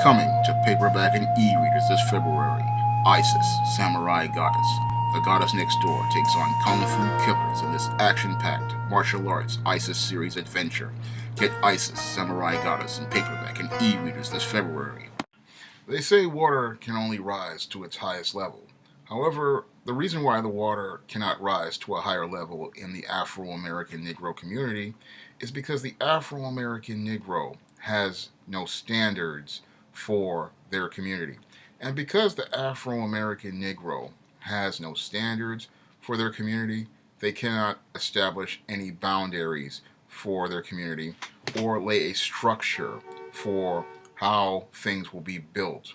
Coming to paperback and e-readers this February, Isis, Samurai Goddess. The goddess next door takes on kung fu killers in this action-packed martial arts Isis series adventure. Get Isis, Samurai Goddess in paperback and e-readers this February. They say water can only rise to its highest level. However, the reason why the water cannot rise to a higher level in the Afro-American Negro community is because the Afro-American Negro has no standards for their community. And because the Afro-American Negro has no standards for their community, they cannot establish any boundaries for their community or lay a structure for how things will be built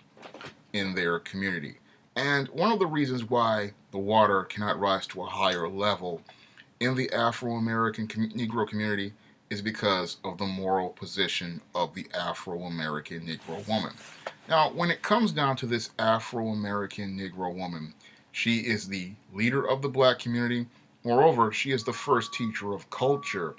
in their community. And one of the reasons why the water cannot rise to a higher level in the Afro-American Negro community is because of the moral position of the Afro-American Negro woman. Now, when it comes down to this Afro-American Negro woman, she is the leader of the black community. Moreover, she is the first teacher of culture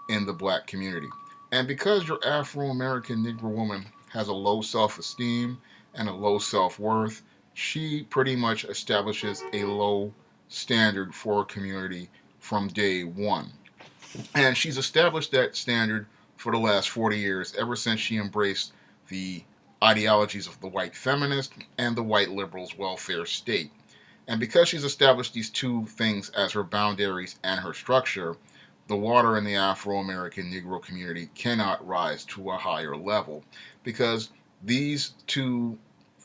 in the black community. And because your Afro-American Negro woman has a low self-esteem and a low self-worth, she pretty much establishes a low standard for a community from day one. And she's established that standard for the last 40 years, ever since she embraced the ideologies of the white feminist and the white liberals' welfare state. And because she's established these two things as her boundaries and her structure, the water in the Afro-American Negro community cannot rise to a higher level because these two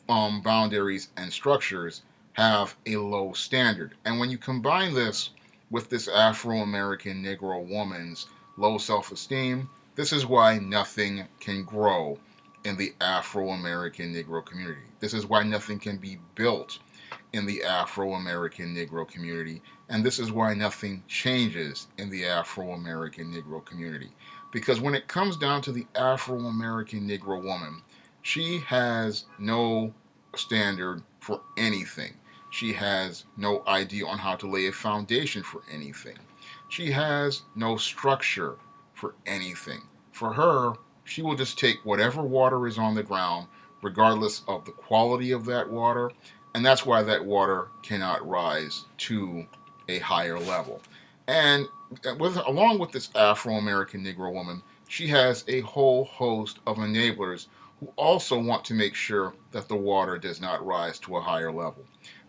boundaries and structures have a low standard. And when you combine this with this Afro-American Negro woman's low self-esteem, this is why nothing can grow in the Afro-American Negro community. This is why nothing can be built in the Afro-American Negro community, and this is why nothing changes in the Afro-American Negro community. Because when it comes down to the Afro-American Negro woman, she has no standard for anything. She has no idea on how to lay a foundation for anything. She has no structure for anything. For her, she will just take whatever water is on the ground, regardless of the quality of that water, and that's why that water cannot rise to a higher level. And along with this Afro-American Negro woman, she has a whole host of enablers who also want to make sure that the water does not rise to a higher level.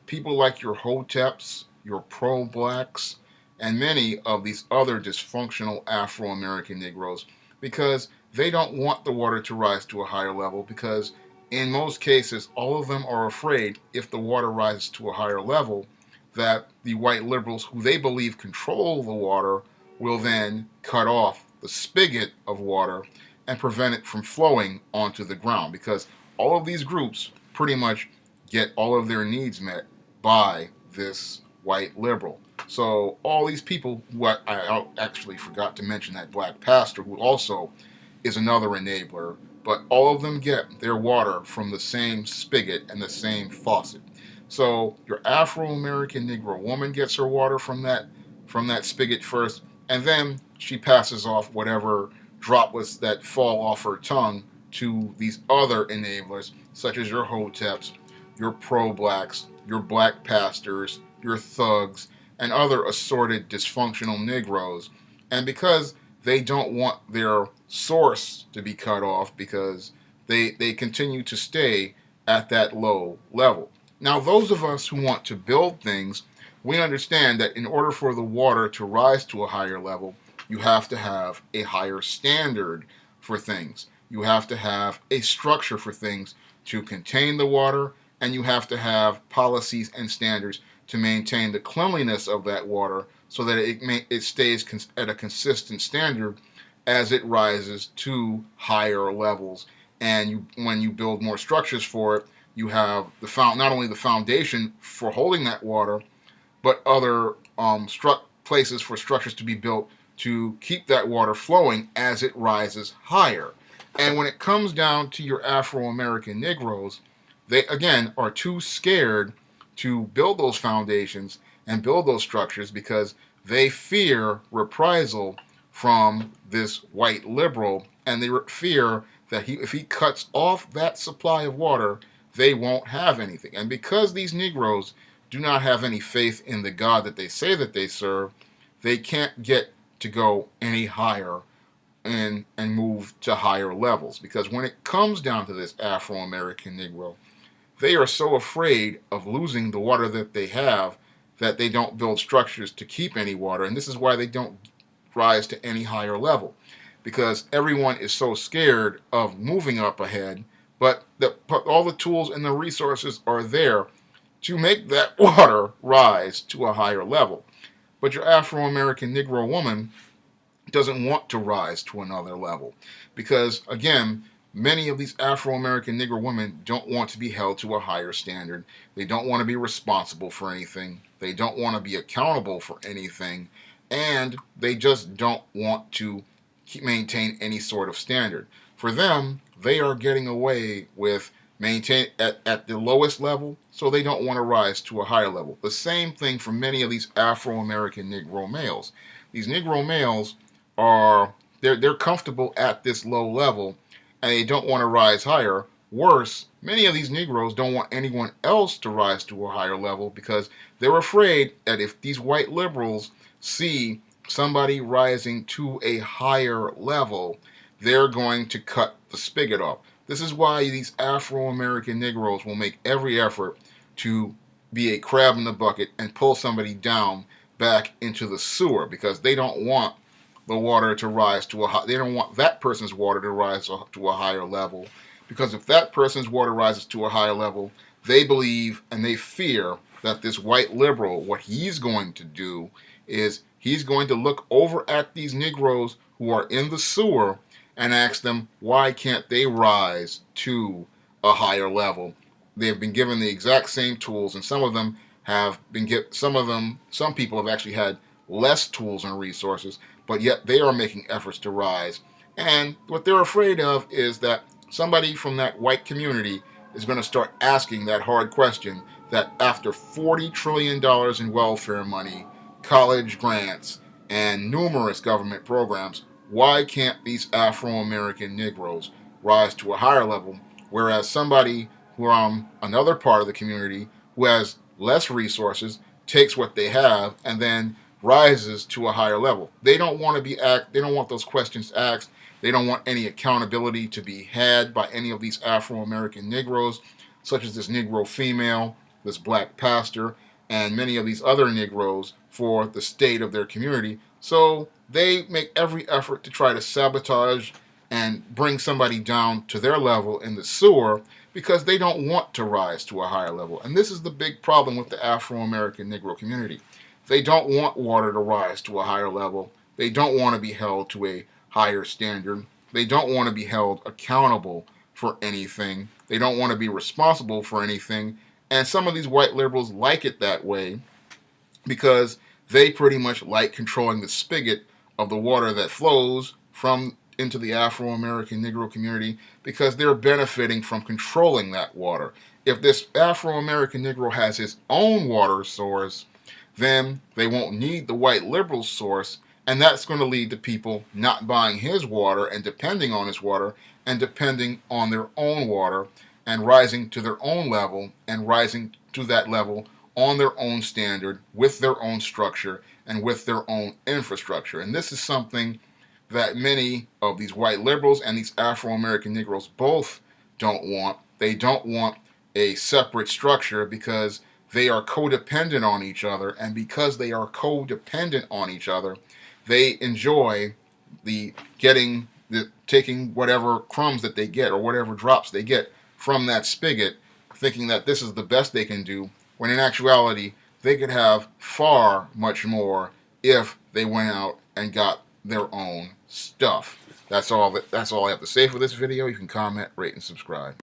People like your Hoteps, your pro-blacks, and many of these other dysfunctional Afro-American Negroes, because they don't want the water to rise to a higher level, because in most cases, all of them are afraid if the water rises to a higher level, that the white liberals, who they believe control the water, will then cut off the spigot of water and prevent it from flowing onto the ground, because all of these groups pretty much get all of their needs met by this white liberal. So all these people, I actually forgot to mention that black pastor, who also is another enabler, but all of them get their water from the same spigot and the same faucet. So your Afro-American Negro woman gets her water from that spigot first, and then she passes off whatever droplets that fall off her tongue to these other enablers, such as your Hoteps, your pro-blacks, your black pastors, your thugs, and other assorted dysfunctional Negroes. And because they don't want their source to be cut off, because they continue to stay at that low level. Now, those of us who want to build things, we understand that in order for the water to rise to a higher level, you have to have a higher standard for things. You have to have a structure for things to contain the water, and you have to have policies and standards to maintain the cleanliness of that water so that it stays at a consistent standard as it rises to higher levels. And when you build more structures for it, you have not only the foundation for holding that water, but other places for structures to be built to keep that water flowing as it rises higher. And when it comes down to your Afro-American Negroes, they again are too scared to build those foundations and build those structures because they fear reprisal from this white liberal, and they fear that if he cuts off that supply of water, they won't have anything. And because these Negroes do not have any faith in the God that they say that they serve, they can't get to go any higher and move to higher levels. Because when it comes down to this Afro-American Negro, they are so afraid of losing the water that they have that they don't build structures to keep any water. And this is why they don't rise to any higher level, because everyone is so scared of moving up ahead, but all the tools and the resources are there to make that water rise to a higher level. But your Afro-American Negro woman doesn't want to rise to another level, because again, many of these Afro-American Negro women don't want to be held to a higher standard. They don't want to be responsible for anything. They don't want to be accountable for anything. And they just don't want to maintain any sort of standard. For them, they are getting away with maintain at the lowest level, so they don't want to rise to a higher level. The same thing for many of these Afro-American Negro males. These Negro males are they're comfortable at this low level, and they don't want to rise higher. Worse, many of these Negroes don't want anyone else to rise to a higher level because they're afraid that if these white liberals see somebody rising to a higher level, they're going to cut the spigot off. This is why these Afro-American Negroes will make every effort to be a crab in the bucket and pull somebody down back into the sewer, because they don't want the water to rise to they don't want that person's water to rise to a higher level, because if that person's water rises to a higher level, they believe and they fear that this white liberal, what he's going to do is he's going to look over at these Negroes who are in the sewer and ask them, why can't they rise to a higher level? They have been given the exact same tools, and some of them have been some people have actually had less tools and resources, but yet they are making efforts to rise. And what they're afraid of is that somebody from that white community is going to start asking that hard question, that after $40 trillion in welfare money, college grants, and numerous government programs, why can't these Afro-American Negroes rise to a higher level, whereas somebody from another part of the community who has less resources takes what they have and then rises to a higher level? They don't want to they don't want those questions asked. They don't want any accountability to be had by any of these Afro-American Negroes, such as this Negro female, this black pastor, and many of these other Negroes, for the state of their community. So they make every effort to try to sabotage and bring somebody down to their level in the sewer, because they don't want to rise to a higher level. And this is the big problem with the Afro-American Negro community. They don't want water to rise to a higher level. They don't want to be held to a higher standard. They don't want to be held accountable for anything. They don't want to be responsible for anything. And some of these white liberals like it that way, because they pretty much like controlling the spigot of the water that flows from into the Afro-American Negro community, because they're benefiting from controlling that water. If this Afro-American Negro has his own water source, then they won't need the white liberal source, and that's going to lead to people not buying his water and depending on his water and depending on their own water and rising to their own level and rising to that level on their own standard, with their own structure and with their own infrastructure. And this is something that many of these white liberals and these Afro-American Negroes both don't want. They don't want a separate structure, because they are codependent on each other, and because they are codependent on each other, they enjoy taking whatever crumbs that they get or whatever drops they get from that spigot, thinking that this is the best they can do, when in actuality they could have far much more if they went out and got their own stuff. That's all I have to say for this video. You can comment, rate, and subscribe.